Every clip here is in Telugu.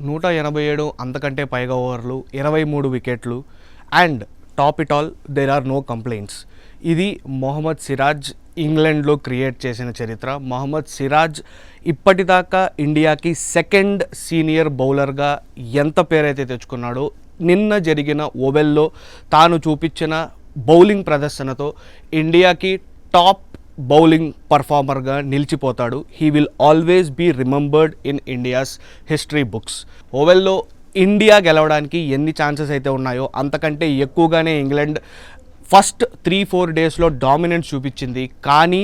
187 అంతకంటే పైగా ఓవర్లు, 23 వికెట్లు and top it all there are no complaints. ఇది మొహమ్మద్ సిరాజ్ ఇంగ్లాండ్లో క్రియేట్ చేసిన చరిత్ర. మొహమ్మద్ సిరాజ్ ఇప్పటిదాకా ఇండియాకి సెకండ్ సీనియర్ బౌలర్గా ఎంత పేరైతే తెచ్చుకున్నాడో, నిన్న జరిగిన ఓవెల్లో తాను చూపించిన బౌలింగ్ ప్రదర్శనతో ఇండియాకి టాప్ బౌలింగ్ పర్ఫార్మర్గా నిలిచిపోతాడు. He will always be remembered in India's history books. ఓవెల్లో ఇండియా గెలవడానికి ఎన్ని ఛాన్సెస్ అయితే ఉన్నాయో అంతకంటే ఎక్కువగానే ఇంగ్లాండ్ ఫస్ట్ 3-4 డేస్లో డామినెన్స్ చూపించింది. కానీ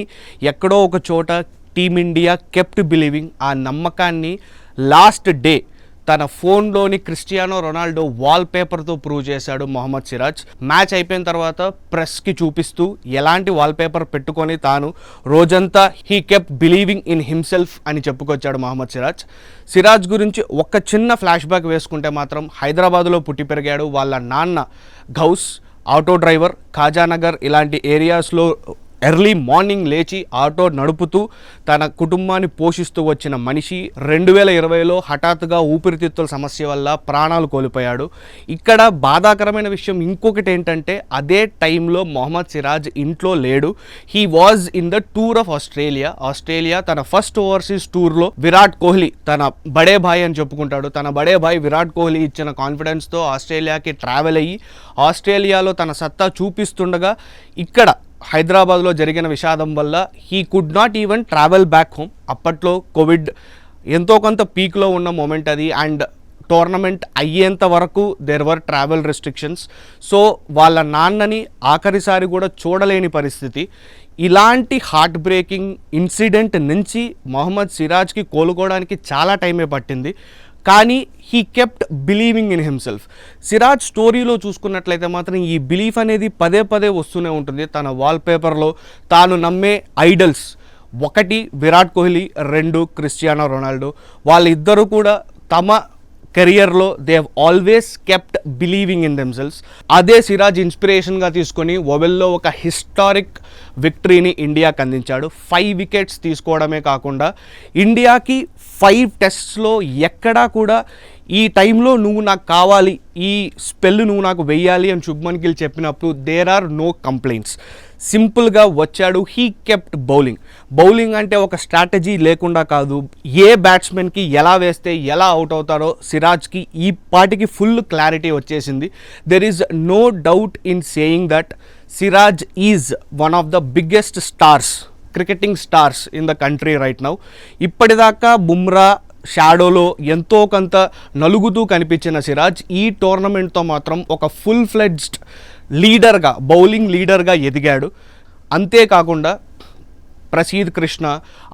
ఎక్కడో ఒక చోట టీమిండియా కెప్ట్ బిలీవింగ్. ఆ నమ్మకాన్ని లాస్ట్ డే తన ఫోన్లోని క్రిస్టియానో రొనాల్డో వాల్పేపర్తో ప్రూవ్ చేశాడు మొహమ్మద్ సిరాజ్. మ్యాచ్ అయిపోయిన తర్వాత ప్రెస్కి చూపిస్తూ ఎలాంటి వాల్పేపర్ పెట్టుకొని తాను రోజంతా he kept believing in himself అని చెప్పుకొచ్చాడు మొహమ్మద్ సిరాజ్. సిరాజ్ గురించి ఒక చిన్న ఫ్లాష్ బ్యాక్ వేసుకుంటే మాత్రం హైదరాబాదులో పుట్టి పెరిగాడు. వాళ్ళ నాన్న గౌస్ ఆటో డ్రైవర్. ఖాజానగర్ ఇలాంటి ఏరియాస్లో ఎర్లీ మార్నింగ్ లేచి ఆటో నడుపుతూ తన కుటుంబాన్ని పోషిస్తూ వచ్చిన మనిషి 2020లో హఠాత్తుగా ఊపిరితిత్తుల సమస్య వల్ల ప్రాణాలు కోల్పోయాడు. ఇక్కడ బాధాకరమైన విషయం ఇంకొకటి ఏంటంటే, అదే టైంలో మొహమ్మద్ సిరాజ్ ఇంట్లో లేడు. He was in the tour of Australia తన ఫస్ట్ ఓవర్సీస్ టూర్లో విరాట్ కోహ్లీ తన బడే భాయ్ అని చెప్పుకుంటాడు. తన బడే భాయ్ విరాట్ కోహ్లీ ఇచ్చిన కాన్ఫిడెన్స్తో ఆస్ట్రేలియాకి ట్రావెల్ అయ్యి ఆస్ట్రేలియాలో తన సత్తా చూపిస్తుండగా ఇక్కడ హైదరాబాద్లో జరిగిన విషాదం వల్ల he could not even travel back home. అప్పట్లో కోవిడ్ ఎంతో కొంత పీక్లో ఉన్న మూమెంట్ అది. అండ్ టోర్నమెంట్ అయ్యేంత వరకు there were travel restrictions. So వాళ్ళ నాన్నని ఆఖరిసారి కూడా చూడలేని పరిస్థితి. ఇలాంటి హార్ట్ బ్రేకింగ్ ఇన్సిడెంట్ నుంచి మొహమ్మద్ సిరాజ్కి కోలుకోవడానికి చాలా టైమే పట్టింది. కానీ he kept believing in himself. Siraj స్టోరీలో చూసుకున్నట్లయితే మాత్రం ఈ బిలీఫ్ అనేది పదే పదే వస్తూనే ఉంటుంది. తన వాల్పేపర్లో తాను నమ్మే idols 1 Virat Kohli, 2 Cristiano Ronaldo. వాళ్ళిద్దరూ కూడా తమ కెరియర్లో they have always kept believing in themselves. అదే సిరాజ్ ఇన్స్పిరేషన్గా తీసుకొని ఓవెల్లో ఒక హిస్టారిక్ విక్టరీని ఇండియాకి అందించాడు. 5 వికెట్స్ తీసుకోవడమే కాకుండా ఇండియాకి 5 టెస్ట్స్లో ఎక్కడా కూడా ఈ టైంలో నువ్వు నాకు కావాలి, ఈ స్పెల్ నువ్వు నాకు వెయ్యాలి అని శుభ్మన్ గిల్ చెప్పినప్పుడు దేర్ ఆర్ నో కంప్లైంట్స్. సింపుల్గా వచ్చాడు. హీ కెప్ట్ బౌలింగ్ అంటే ఒక స్ట్రాటజీ లేకుండా కాదు. ఏ బ్యాట్స్మెన్కి ఎలా వేస్తే ఎలా అవుట్ అవుతారో సిరాజ్కి ఈ పాటికి ఫుల్ క్లారిటీ వచ్చేసింది. There is no doubt in saying that Siraj is one of the biggest stars, cricketing stars in the country right now. ఇప్పటిదాకా బుమ్రా షాడోలో ఎంతో కొంత నలుగుతూ కనిపించిన సిరాజ్ ఈ టోర్నమెంట్తో మాత్రం ఒక ఫుల్ ఫ్లెడ్జ్డ్ లీడర్గా, బౌలింగ్ లీడర్గా ఎదిగాడు. అంతేకాకుండా ప్రసీద్ కృష్ణ,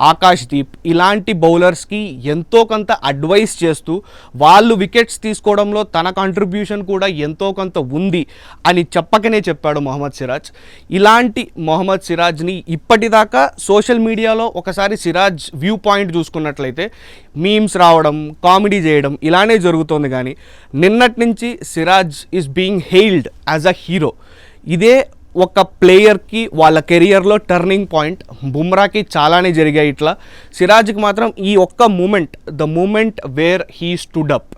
ఆకాష్ దీప్ ఇలాంటి బౌలర్స్కి ఎంతో కొంత అడ్వైస్ చేస్తూ వాళ్ళు వికెట్స్ తీసుకోవడంలో తన కాంట్రిబ్యూషన్ కూడా ఎంతో కొంత ఉంది అని చెప్పకనే చెప్పాడు మొహమ్మద్ సిరాజ్. ఇలాంటి మొహమ్మద్ సిరాజ్ని ఇప్పటిదాకా సోషల్ మీడియాలో ఒకసారి సిరాజ్ వ్యూ పాయింట్ చూసుకున్నట్లయితే మీమ్స్ రావడం, కామెడీ చేయడం ఇలానే జరుగుతోంది. కానీ నిన్నటి నుంచి Siraj is being hailed as a hero. ఇదే ఒక ప్లేయర్కి వాళ్ళ కెరియర్లో టర్నింగ్ పాయింట్. బుమ్రాకి చాలానే జరిగాయి ఇట్లా. సిరాజ్కి మాత్రం ఈ ఒక్క moment, the moment where he stood up.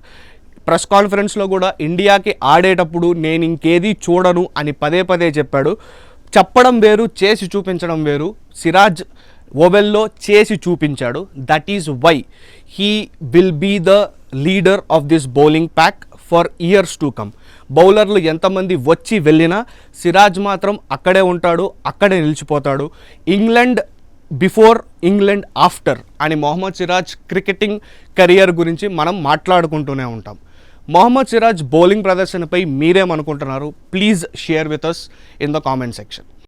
Press కాన్ఫరెన్స్లో కూడా ఇండియాకి ఆడేటప్పుడు నేను ఇంకేది చూడను అని పదే పదే చెప్పాడు. చెప్పడం వేరు, చేసి చూపించడం వేరు. సిరాజ్ ఓవెల్లో చేసి చూపించాడు. That is why he will be the leader of this bowling pack for years to come. బౌలర్లు ఎంతమంది వచ్చి వెళ్ళినా సిరాజ్ మాత్రం అక్కడే ఉంటాడు, అక్కడే నిలిచిపోతాడు. ఇంగ్లాండ్ బిఫోర్, ఇంగ్లాండ్ ఆఫ్టర్ అని మొహమ్మద్ సిరాజ్ క్రికెటింగ్ కెరియర్ గురించి మనం మాట్లాడుకుంటూనే ఉంటాం. మొహమ్మద్ సిరాజ్ బౌలింగ్ ప్రదర్శనపై మీరేమనుకుంటున్నారు? Please share with us in the comment section.